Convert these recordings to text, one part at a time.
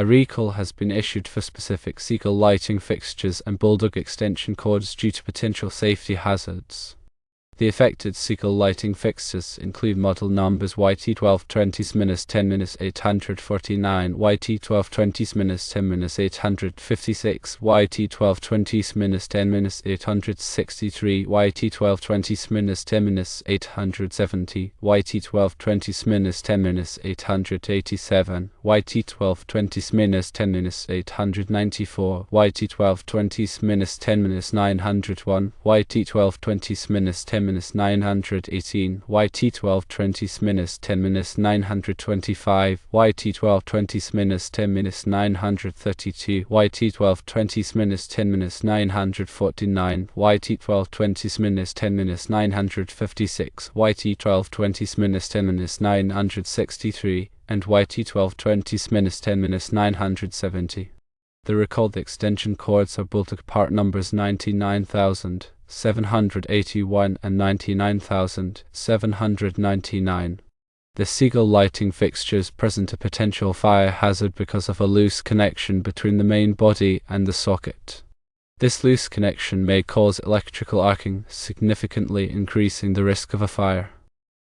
A recall has been issued for specific Seagull lighting fixtures and Bulldog extension cords due to potential safety hazards. The affected Seagull lighting fixtures include model numbers YT1220-10-849, YT1220-10-856, YT1220-10-863, YT1220-10-870, YT1220-10-887, YT1220-10-894, YT1220-10-901, YT1220-10-918, YT1220-10-925, YT1220-10-932, YT1220-10-949, YT1220-10-956, YT1220-10-963, and YT1220-10-970. The recalled extension cords are Bulldog part numbers 99,781 and 99,799. The Seagull lighting fixtures present a potential fire hazard because of a loose connection between the main body and the socket. This loose connection may cause electrical arcing, significantly increasing the risk of a fire.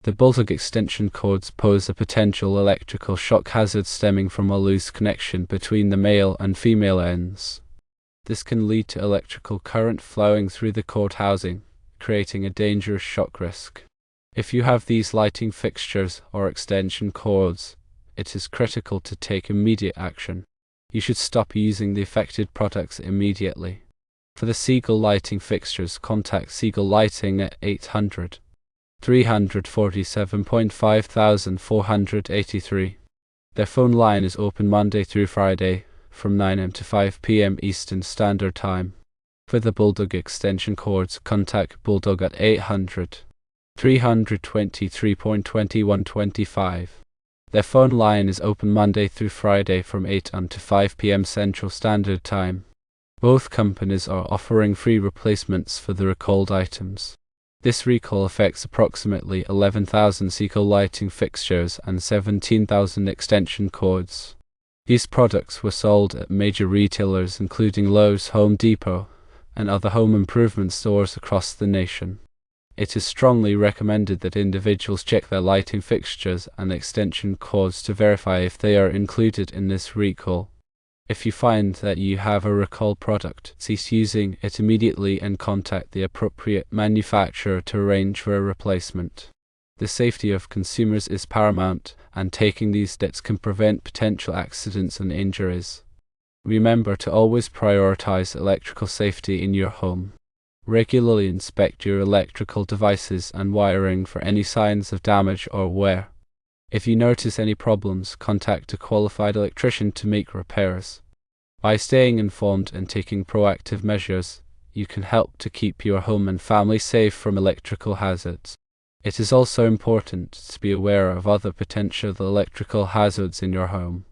The Bulldog extension cords pose a potential electrical shock hazard stemming from a loose connection between the male and female ends. This can lead to electrical current flowing through the cord housing, creating a dangerous shock risk. If you have these lighting fixtures or extension cords, it is critical to take immediate action. You should stop using the affected products immediately. For the Seagull lighting fixtures, contact Seagull Lighting at 800-347.5483. Their phone line is open Monday through Friday from 9 am to 5 pm Eastern Standard Time. For the Bulldog extension cords, contact Bulldog at 800-323.2125. Their phone line is open Monday through Friday from 8 am to 5 pm Central Standard Time. Both companies are offering free replacements for the recalled items. This recall affects approximately 11,000 Seagull lighting fixtures and 17,000 extension cords. These products were sold at major retailers including Lowe's, Home Depot, and other home improvement stores across the nation. It is strongly recommended that individuals check their lighting fixtures and extension cords to verify if they are included in this recall. If you find that you have a recalled product, cease using it immediately and contact the appropriate manufacturer to arrange for a replacement. The safety of consumers is paramount, and taking these steps can prevent potential accidents and injuries. Remember to always prioritize electrical safety in your home. Regularly inspect your electrical devices and wiring for any signs of damage or wear. If you notice any problems, contact a qualified electrician to make repairs. By staying informed and taking proactive measures, you can help to keep your home and family safe from electrical hazards. It is also important to be aware of other potential electrical hazards in your home.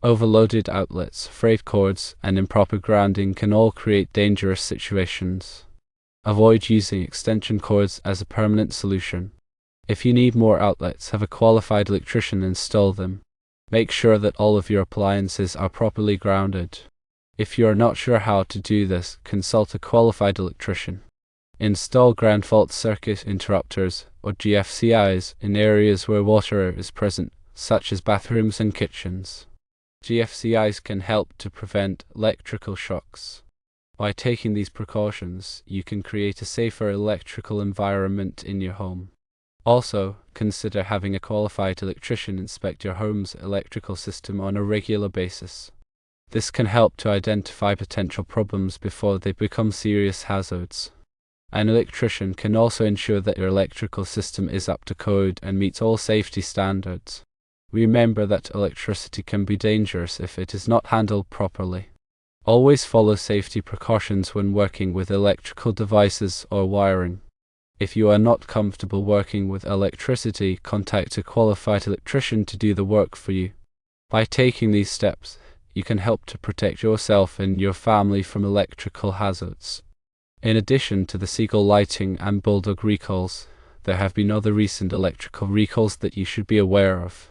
Overloaded outlets, frayed cords, and improper grounding can all create dangerous situations. Avoid using extension cords as a permanent solution. If you need more outlets, have a qualified electrician install them. Make sure that all of your appliances are properly grounded. If you are not sure how to do this, consult a qualified electrician. Install ground fault circuit interrupters, or GFCIs, in areas where water is present, such as bathrooms and kitchens. GFCIs can help to prevent electrical shocks. By taking these precautions, you can create a safer electrical environment in your home. Also, consider having a qualified electrician inspect your home's electrical system on a regular basis. This can help to identify potential problems before they become serious hazards. An electrician can also ensure that your electrical system is up to code and meets all safety standards. Remember that electricity can be dangerous if it is not handled properly. Always follow safety precautions when working with electrical devices or wiring. If you are not comfortable working with electricity, contact a qualified electrician to do the work for you. By taking these steps, you can help to protect yourself and your family from electrical hazards. In addition to the Seagull lighting and Bulldog recalls, there have been other recent electrical recalls that you should be aware of.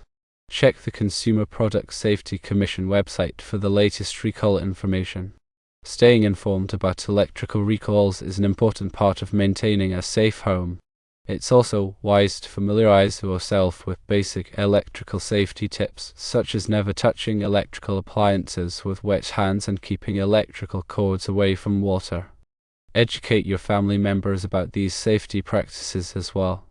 Check the Consumer Product Safety Commission website for the latest recall information. Staying informed about electrical recalls is an important part of maintaining a safe home. It's also wise to familiarize yourself with basic electrical safety tips, such as never touching electrical appliances with wet hands and keeping electrical cords away from water. Educate your family members about these safety practices as well.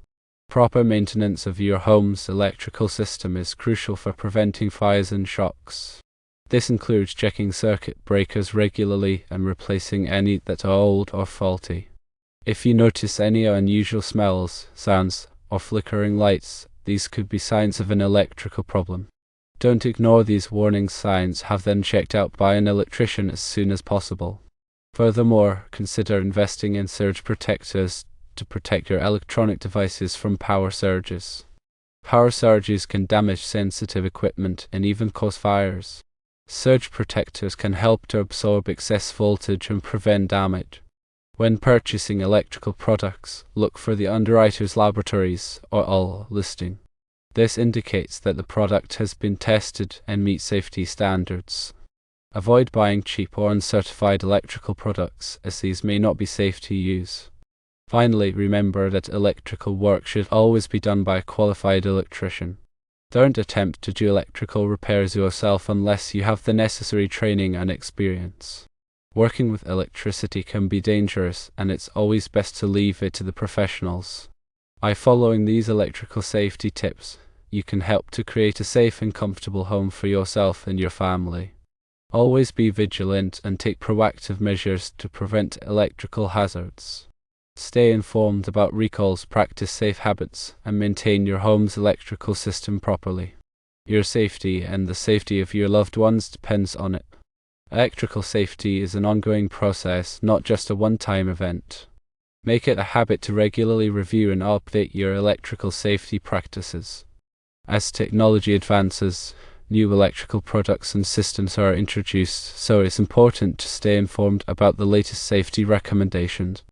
Proper maintenance of your home's electrical system is crucial for preventing fires and shocks. This includes checking circuit breakers regularly and replacing any that are old or faulty. If you notice any unusual smells, sounds, or flickering lights, these could be signs of an electrical problem. Don't ignore these warning signs, have them checked out by an electrician as soon as possible. Furthermore, consider investing in surge protectors to protect your electronic devices from power surges. Power surges can damage sensitive equipment and even cause fires. Surge protectors can help to absorb excess voltage and prevent damage. When purchasing electrical products, look for the Underwriters Laboratories or ALL listing. This indicates that the product has been tested and meets safety standards. Avoid buying cheap or uncertified electrical products, as these may not be safe to use. Finally, remember that electrical work should always be done by a qualified electrician. Don't attempt to do electrical repairs yourself unless you have the necessary training and experience. Working with electricity can be dangerous, and it's always best to leave it to the professionals. By following these electrical safety tips, you can help to create a safe and comfortable home for yourself and your family. Always be vigilant and take proactive measures to prevent electrical hazards. Stay informed about recalls, practice safe habits, and maintain your home's electrical system properly. Your safety and the safety of your loved ones depends on it. Electrical safety is an ongoing process, not just a one-time event. Make it a habit to regularly review and update your electrical safety practices. As technology advances, new electrical products and systems are introduced, so it's important to stay informed about the latest safety recommendations.